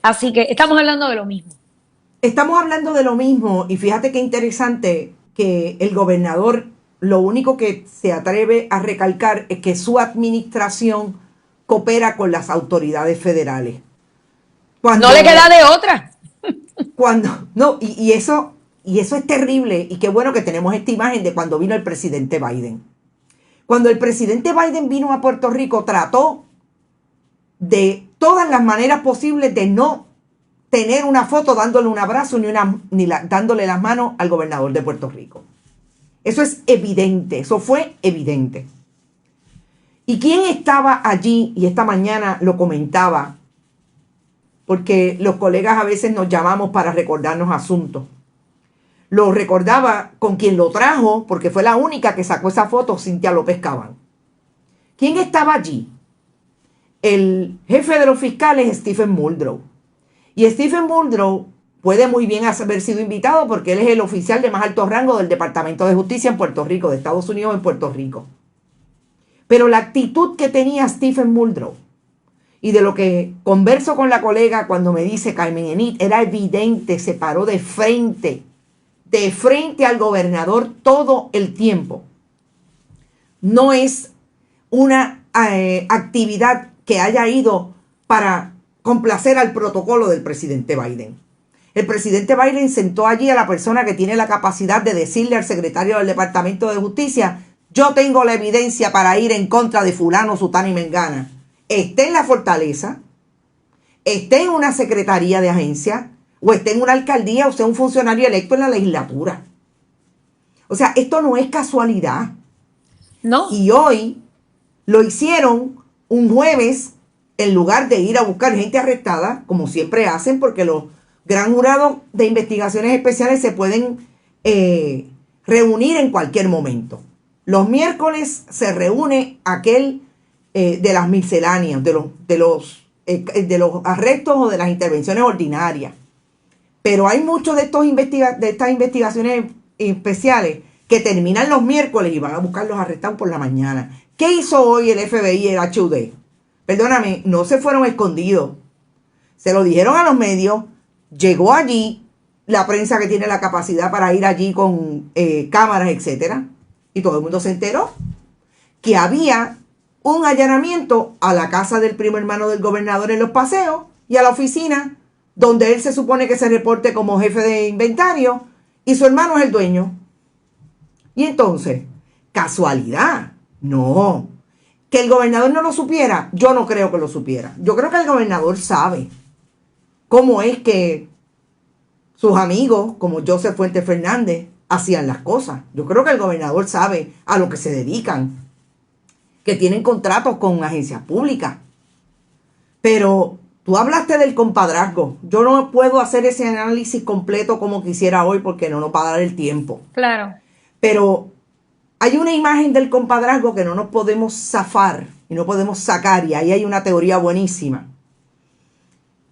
Así que estamos hablando de lo mismo. Estamos hablando de lo mismo y fíjate qué interesante que el gobernador lo único que se atreve a recalcar es que su administración coopera con las autoridades federales. No le queda de otra. Y eso es terrible y qué bueno que tenemos esta imagen de cuando vino el presidente Biden. Cuando el presidente Biden vino a Puerto Rico, trató de todas las maneras posibles de no tener una foto dándole un abrazo dándole las manos al gobernador de Puerto Rico. Eso es evidente, eso fue evidente. ¿Y quién estaba allí? Y esta mañana lo comentaba, porque los colegas a veces nos llamamos para recordarnos asuntos. Lo recordaba con quien lo trajo, porque fue la única que sacó esa foto, Cintia López Cabán. ¿Quién estaba allí? El jefe de los fiscales, Stephen Muldrow. Y Stephen Muldrow puede muy bien haber sido invitado porque él es el oficial de más alto rango del Departamento de Justicia en Puerto Rico, de Estados Unidos en Puerto Rico. Pero la actitud que tenía Stephen Muldrow, y de lo que converso con la colega cuando me dice Carmen Enid, era evidente, se paró de frente al gobernador todo el tiempo. No es una actividad que haya ido para complacer al protocolo del presidente Biden. El presidente Biden sentó allí a la persona que tiene la capacidad de decirle al secretario del Departamento de Justicia: yo tengo la evidencia para ir en contra de fulano, sutano y mengana. Esté en la fortaleza, esté en una secretaría de agencia, o esté en una alcaldía, o sea un funcionario electo en la legislatura. O sea, esto no es casualidad. No. Y hoy lo hicieron un jueves, en lugar de ir a buscar gente arrestada, como siempre hacen, porque los gran jurados de investigaciones especiales se pueden reunir en cualquier momento. Los miércoles se reúne aquel de las misceláneas, de los arrestos o de las intervenciones ordinarias. Pero hay muchos de estas investigaciones especiales que terminan los miércoles y van a buscar los arrestados por la mañana. ¿Qué hizo hoy el FBI y el HUD? Perdóname, no se fueron escondidos. Se lo dijeron a los medios. Llegó allí la prensa que tiene la capacidad para ir allí con cámaras, etcétera. Y todo el mundo se enteró que había un allanamiento a la casa del primo hermano del gobernador en Los Paseos y a la oficina donde él se supone que se reporte como jefe de inventario y su hermano es el dueño. Y entonces, ¿casualidad? No. ¿Que el gobernador no lo supiera? Yo no creo que lo supiera. Yo creo que el gobernador sabe cómo es que sus amigos, como Joseph Fuentes Fernández, hacían las cosas. Yo creo que el gobernador sabe a lo que se dedican, que tienen contratos con agencias públicas. Pero tú hablaste del compadrazgo. Yo no puedo hacer ese análisis completo como quisiera hoy porque no nos va a dar el tiempo. Claro. Pero hay una imagen del compadrazgo que no nos podemos zafar y no podemos sacar, y ahí hay una teoría buenísima.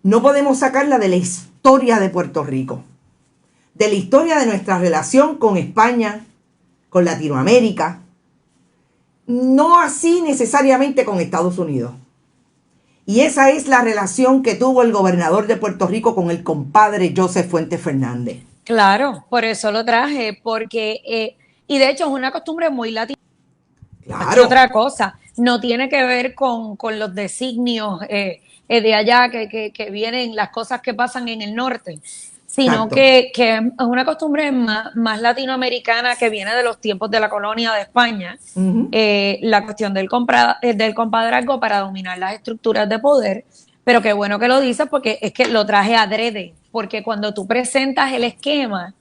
no podemos sacarla de la historia de Puerto Rico, de la historia de nuestra relación con España, con Latinoamérica, no así necesariamente con Estados Unidos. Y esa es la relación que tuvo el gobernador de Puerto Rico con el compadre Joseph Fuentes Fernández. Claro, por eso lo traje, porque, y de hecho es una costumbre muy latina. Claro. Otra cosa, no tiene que ver con los designios de allá que vienen, las cosas que pasan en el norte, sino Exacto. que es una costumbre más latinoamericana que viene de los tiempos de la colonia de España. Ujú. La cuestión del compadrazgo para dominar las estructuras de poder, pero qué bueno que lo dices porque es que lo traje adrede, porque cuando tú presentas el esquema,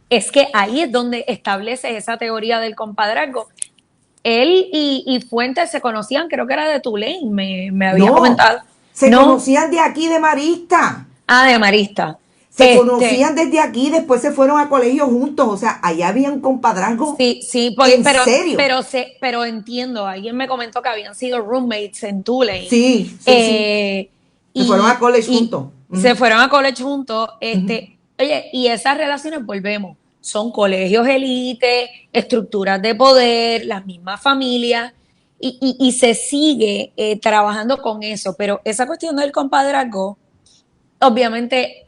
es que ahí es donde estableces esa teoría del compadrazgo. Él y Fuentes se conocían, creo que era de Tulane, me había No, comentado. se ¿No? conocían de aquí de Marista. Ah, de Marista. Se conocían desde aquí, después se fueron a colegio juntos. O sea, allá había un compadrazgo. Sí, ¿En serio? pero entiendo, alguien me comentó que habían sido roommates en Tulane. Sí. Se fueron a college juntos. Se fueron a college juntos. Oye, y esas relaciones, volvemos, son colegios élite, estructuras de poder, las mismas familias, y se sigue trabajando con eso. Pero esa cuestión del compadrazgo, obviamente,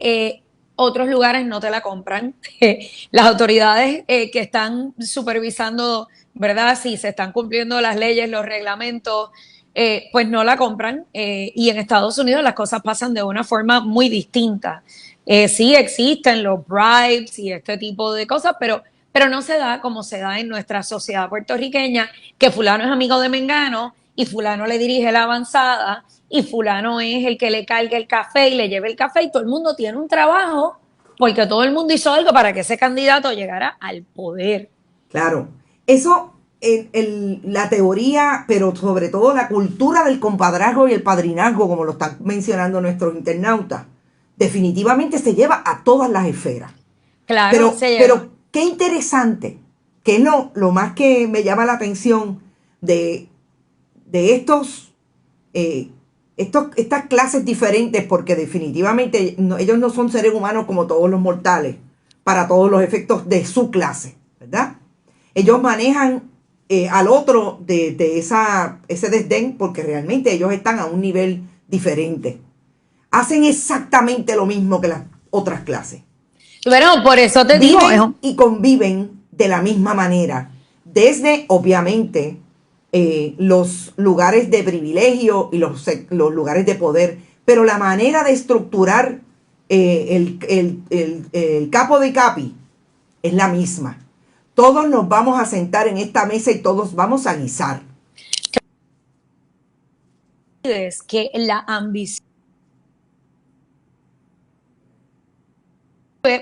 otros lugares no te la compran. Las autoridades que están supervisando, ¿verdad? Si se están cumpliendo las leyes, los reglamentos, pues no la compran. Y en Estados Unidos las cosas pasan de una forma muy distinta. Sí existen los bribes y este tipo de cosas, pero no se da como se da en nuestra sociedad puertorriqueña, que fulano es amigo de Mengano y fulano le dirige la avanzada y fulano es el que le carga el café y le lleva el café y todo el mundo tiene un trabajo porque todo el mundo hizo algo para que ese candidato llegara al poder. Claro. Eso, la teoría, pero sobre todo la cultura del compadrazgo y el padrinazgo, como lo están mencionando nuestros internautas, definitivamente se lleva a todas las esferas. Claro, pero qué interesante, que es lo más que me llama la atención de estas clases diferentes, porque definitivamente ellos no son seres humanos como todos los mortales, para todos los efectos de su clase, ¿verdad? Ellos manejan al otro de ese desdén, porque realmente ellos están a un nivel diferente. Hacen exactamente lo mismo que las otras clases. Bueno, por eso te Viven digo. y conviven de la misma manera, desde, obviamente, los lugares de privilegio y los lugares de poder, pero la manera de estructurar el capo de capi es la misma. Todos nos vamos a sentar en esta mesa y todos vamos a guisar. Es que la ambición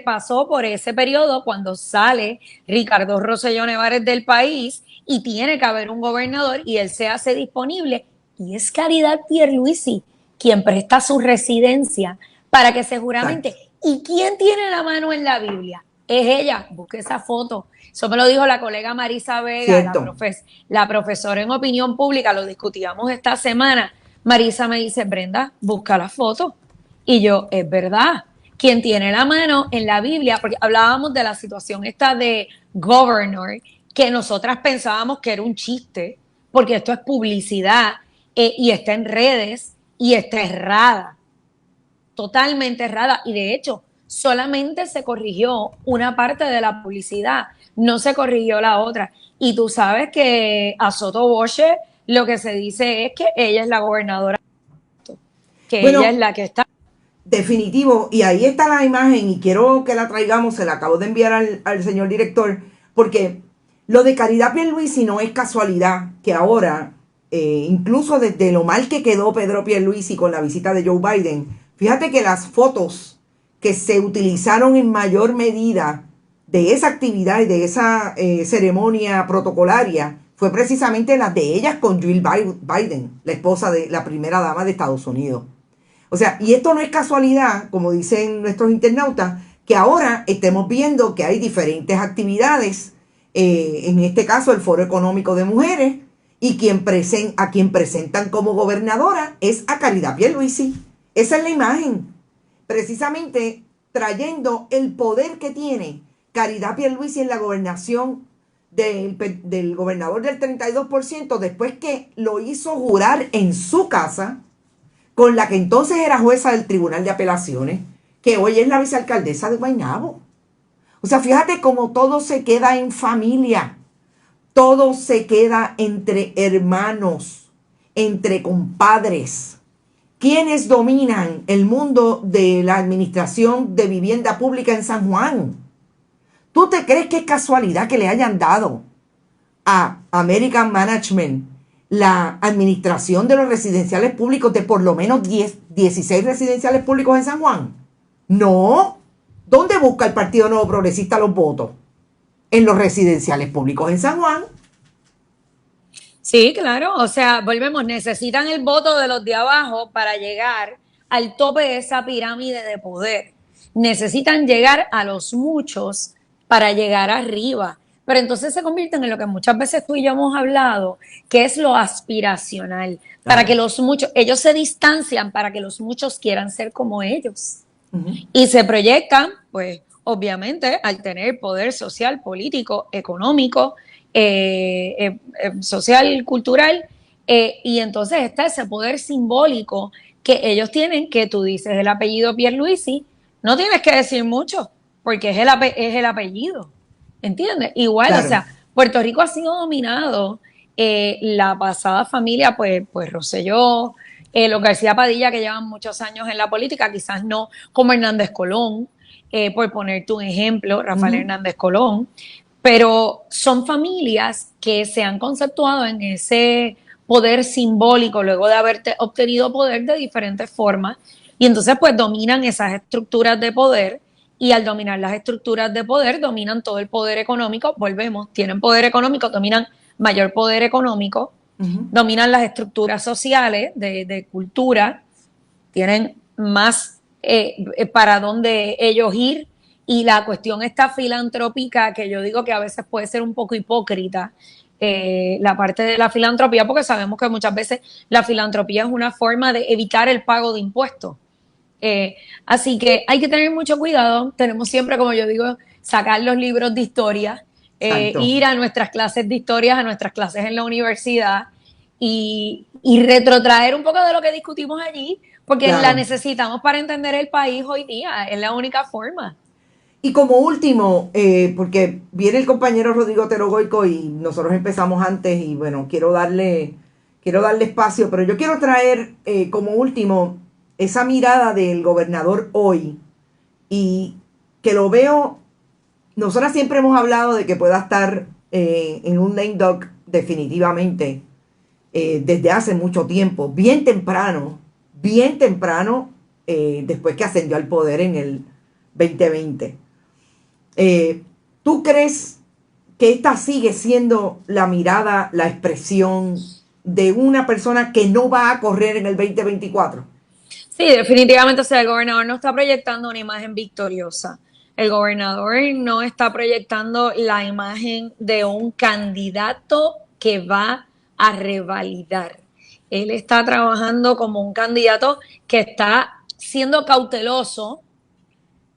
pasó por ese periodo cuando sale Ricardo Rosselló Nevares del país y tiene que haber un gobernador y él se hace disponible y es Caridad Pierluisi quien presta su residencia para que se juramente. Exacto. ¿Y quién tiene la mano en la Biblia? Es ella. Busque esa foto. Eso me lo dijo la colega Marisa Vega, la profesora en opinión pública, lo discutíamos esta semana. Marisa me dice, Brenda, busca la foto. Y yo, es verdad. Quien tiene la mano en la Biblia, porque hablábamos de la situación esta de governor, que nosotras pensábamos que era un chiste, porque esto es publicidad y está en redes y está errada, totalmente errada. Y de hecho, solamente se corrigió una parte de la publicidad, no se corrigió la otra. Y tú sabes que a Soto Boche lo que se dice es que ella es la gobernadora, que ella es la que está. Definitivo, y ahí está la imagen y quiero que la traigamos, se la acabo de enviar al señor director, porque lo de Caridad Pierluisi no es casualidad que ahora, incluso desde lo mal que quedó Pedro Pierluisi con la visita de Joe Biden, fíjate que las fotos que se utilizaron en mayor medida de esa actividad y de esa ceremonia protocolaria fue precisamente las de ellas con Jill Biden, la esposa de la primera dama de Estados Unidos. O sea, y esto no es casualidad, como dicen nuestros internautas, que ahora estemos viendo que hay diferentes actividades, en este caso el Foro Económico de Mujeres, y a quien presentan como gobernadora es a Caridad Pierluisi. Esa es la imagen. precisamente trayendo el poder que tiene Caridad Pierluisi en la gobernación del gobernador del 32%, después que lo hizo jurar en su casa, con la que entonces era jueza del Tribunal de Apelaciones, que hoy es la vicealcaldesa de Guaynabo. O sea, fíjate cómo todo se queda en familia, todo se queda entre hermanos, entre compadres. ¿Quiénes dominan el mundo de la administración de vivienda pública en San Juan? ¿Tú te crees que es casualidad que le hayan dado a American Management la administración de los residenciales públicos de por lo menos 16 residenciales públicos en San Juan? No. ¿Dónde busca el Partido Nuevo Progresista los votos? En los residenciales públicos en San Juan. Sí, claro, o sea, volvemos, necesitan el voto de los de abajo para llegar al tope de esa pirámide de poder. Necesitan llegar a los muchos para llegar arriba. Pero entonces se convierten en lo que muchas veces tú y yo hemos hablado, que es lo aspiracional, para que los muchos, ellos se distancian para que los muchos quieran ser como ellos. Y se proyectan, pues, obviamente, al tener poder social, político, económico, social, cultural, y entonces está ese poder simbólico que ellos tienen, que tú dices el apellido Pierluisi, no tienes que decir mucho, porque es el apellido, ¿entiendes? Igual, claro. O sea, Puerto Rico ha sido dominado, la pasada familia, pues Rosselló, los García Padilla, que llevan muchos años en la política, quizás no como Hernández Colón, por ponerte un ejemplo, Rafael Hernández Colón, pero son familias que se han conceptuado en ese poder simbólico luego de haber obtenido poder de diferentes formas, y entonces pues dominan esas estructuras de poder, y al dominar las estructuras de poder dominan todo el poder económico. Volvemos, tienen poder económico, dominan mayor poder económico, dominan las estructuras sociales de cultura, tienen más para dónde ellos ir, y la cuestión esta filantrópica, que yo digo que a veces puede ser un poco hipócrita, la parte de la filantropía, porque sabemos que muchas veces la filantropía es una forma de evitar el pago de impuestos. Así que hay que tener mucho cuidado. Tenemos siempre, como yo digo, sacar los libros de historia, ir a nuestras clases de historia, a nuestras clases en la universidad, y retrotraer un poco de lo que discutimos allí, porque la necesitamos para entender el país hoy día. Es la única forma. Y como último, porque viene el compañero Rodrigo Otero Goico y nosotros empezamos antes, y bueno, quiero darle espacio, pero yo quiero traer como último esa mirada del gobernador hoy, y que lo veo, nosotras siempre hemos hablado de que pueda estar en un lame duck definitivamente, desde hace mucho tiempo, bien temprano, después que ascendió al poder en el 2020. ¿Tú crees que esta sigue siendo la mirada, la expresión de una persona que no va a correr en el 2024? Sí, definitivamente. O sea, el gobernador no está proyectando una imagen victoriosa. El gobernador no está proyectando la imagen de un candidato que va a revalidar. Él está trabajando como un candidato que está siendo cauteloso,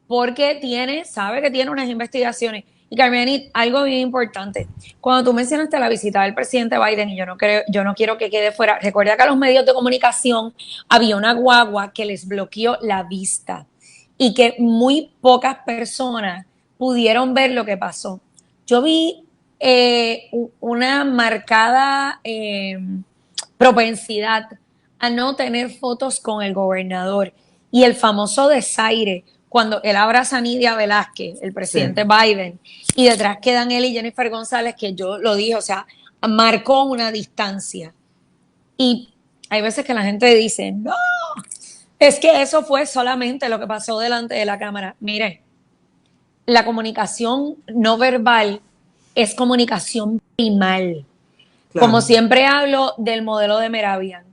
porque sabe que tiene unas investigaciones. Y Carmenit, algo bien importante, cuando tú mencionaste la visita del presidente Biden, y yo no quiero que quede fuera, recuerda que a los medios de comunicación había una guagua que les bloqueó la vista, y que muy pocas personas pudieron ver lo que pasó. Yo vi una marcada propensidad a no tener fotos con el gobernador, y el famoso desaire cuando él abraza a Nidia Velázquez, el presidente Biden, y detrás quedan él y Jennifer González, que yo lo dije, o sea, marcó una distancia. Y hay veces que la gente dice, no, es que eso fue solamente lo que pasó delante de la cámara. Mire, la comunicación no verbal es comunicación primal. Claro. Como siempre hablo del modelo de Mehrabian,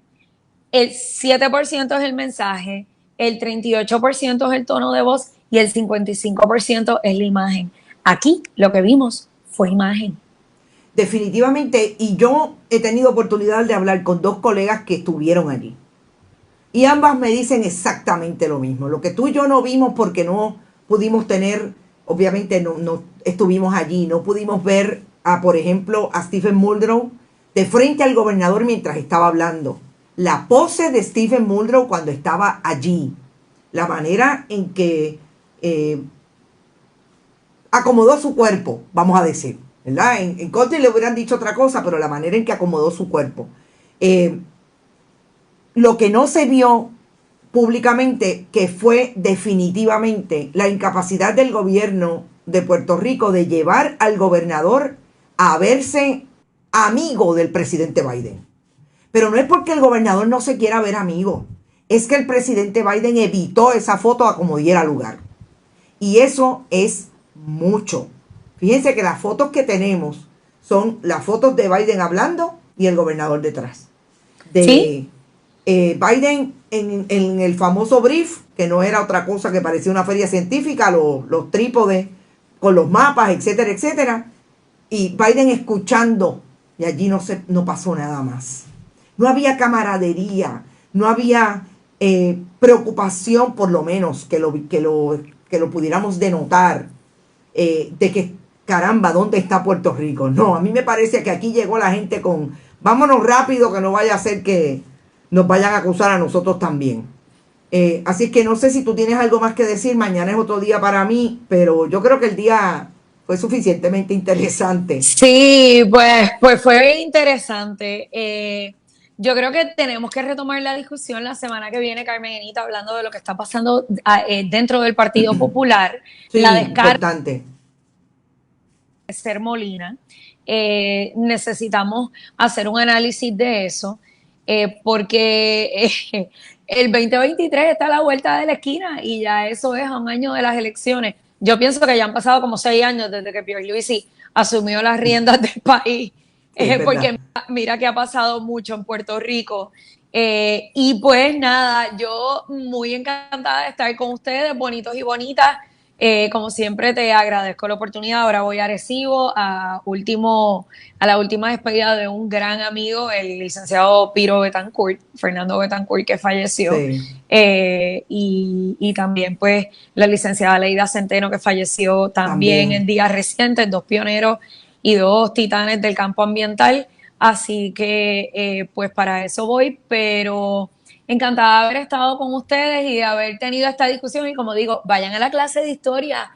el 7% es el mensaje, el 38% es el tono de voz y el 55% es la imagen. Aquí lo que vimos fue imagen. Definitivamente, y yo he tenido oportunidad de hablar con dos colegas que estuvieron allí. Y ambas me dicen exactamente lo mismo. Lo que tú y yo no vimos porque no pudimos tener, obviamente no estuvimos allí, no pudimos ver, por ejemplo, a Stephen Muldrow de frente al gobernador mientras estaba hablando. La pose de Stephen Muldrow cuando estaba allí. La manera en que acomodó su cuerpo, vamos a decir. ¿Verdad? En Conte le hubieran dicho otra cosa, pero la manera en que acomodó su cuerpo. Lo que no se vio públicamente, que fue definitivamente la incapacidad del gobierno de Puerto Rico de llevar al gobernador a verse amigo del presidente Biden. Pero no es porque el gobernador no se quiera ver amigo, es que el presidente Biden evitó esa foto a como diera lugar. Y eso es mucho. Fíjense que las fotos que tenemos son las fotos de Biden hablando y el gobernador detrás. ¿Sí? Biden en el famoso brief, que no era otra cosa que parecía una feria científica, los trípodes con los mapas, etcétera, etcétera. Y Biden escuchando, y allí no pasó nada más. No había camaradería, no había preocupación, por lo menos, que lo pudiéramos denotar, de que, caramba, ¿dónde está Puerto Rico? No, a mí me parece que aquí llegó la gente con, vámonos rápido, que no vaya a ser que nos vayan a acusar a nosotros también. Así es que no sé si tú tienes algo más que decir. Mañana es otro día para mí, pero yo creo que el día fue suficientemente interesante. Sí, pues fue interesante. Yo creo que tenemos que retomar la discusión la semana que viene, Carmenita, hablando de lo que está pasando dentro del Partido Popular. Sí, La descarga importante. de Ser Molina. Necesitamos hacer un análisis de eso. Porque el 2023 está a la vuelta de la esquina y ya eso es a un año de las elecciones. Yo pienso que ya han pasado como 6 años desde que Pierluisi asumió las riendas del país, porque mira que ha pasado mucho en Puerto Rico. Y pues nada, yo muy encantada de estar con ustedes, bonitos y bonitas. Como siempre te agradezco la oportunidad. Ahora voy a Arecibo a la última despedida de un gran amigo, el licenciado Piro Betancourt, Fernando Betancourt, que falleció. Sí. Y también pues la licenciada Leida Centeno, que falleció también en días recientes, 2 pioneros y 2 titanes del campo ambiental. Así que pues para eso voy, pero encantada de haber estado con ustedes y de haber tenido esta discusión. Y como digo, vayan a la clase de historia.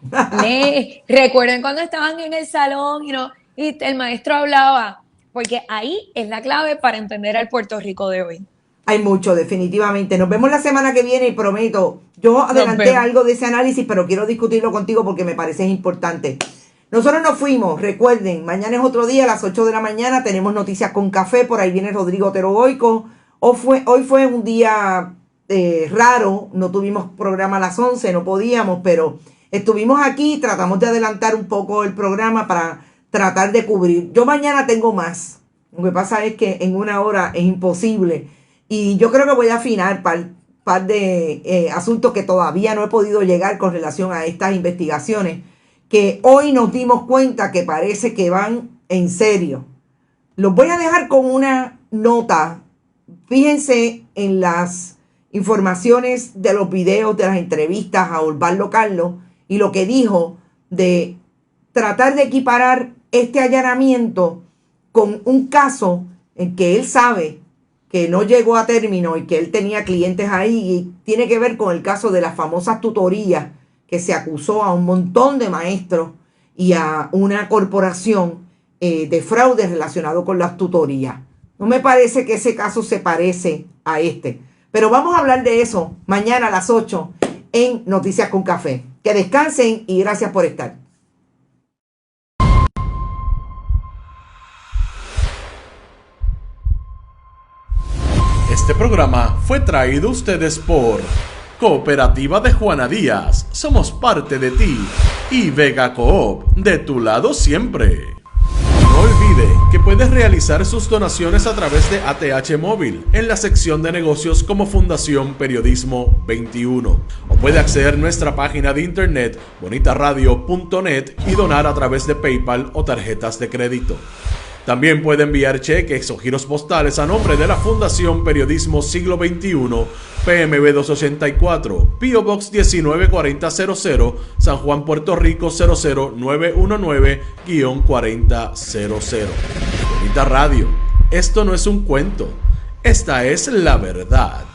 Recuerden cuando estaban en el salón y el maestro hablaba, porque ahí es la clave para entender al Puerto Rico de hoy. Hay mucho, definitivamente. Nos vemos la semana que viene y prometo, yo adelanté algo de ese análisis, pero quiero discutirlo contigo porque me parece importante. Nosotros nos fuimos, recuerden, mañana es otro día a las 8 de la mañana, tenemos Noticias con Café, por ahí viene Rodrigo Otero Goico. Hoy fue un día raro, no tuvimos programa a las 11, no podíamos, pero estuvimos aquí, tratamos de adelantar un poco el programa para tratar de cubrir. Yo mañana tengo más, lo que pasa es que en una hora es imposible y yo creo que voy a afinar par de asuntos que todavía no he podido llegar con relación a estas investigaciones, que hoy nos dimos cuenta que parece que van en serio. Los voy a dejar con una nota. Fíjense en las informaciones de los videos de las entrevistas a Osvaldo Carlos y lo que dijo de tratar de equiparar este allanamiento con un caso en que él sabe que no llegó a término y que él tenía clientes ahí, y tiene que ver con el caso de las famosas tutorías que se acusó a un montón de maestros y a una corporación de fraude relacionado con las tutorías. No me parece que ese caso se parece a este. Pero vamos a hablar de eso mañana a las 8 en Noticias con Café. Que descansen y gracias por estar. Este programa fue traído a ustedes por Cooperativa de Juana Díaz. Somos parte de ti. Y Vega Coop, de tu lado siempre. No olvide que puedes realizar sus donaciones a través de ATH Móvil en la sección de negocios como Fundación Periodismo 21. O puede acceder a nuestra página de internet bonitaradio.net y donar a través de PayPal o tarjetas de crédito. También puede enviar cheques o giros postales a nombre de la Fundación Periodismo Siglo XXI, PMB 284, P.O. Box 194000, San Juan, Puerto Rico 00919-4000. Bonita Radio, esto no es un cuento, esta es la verdad.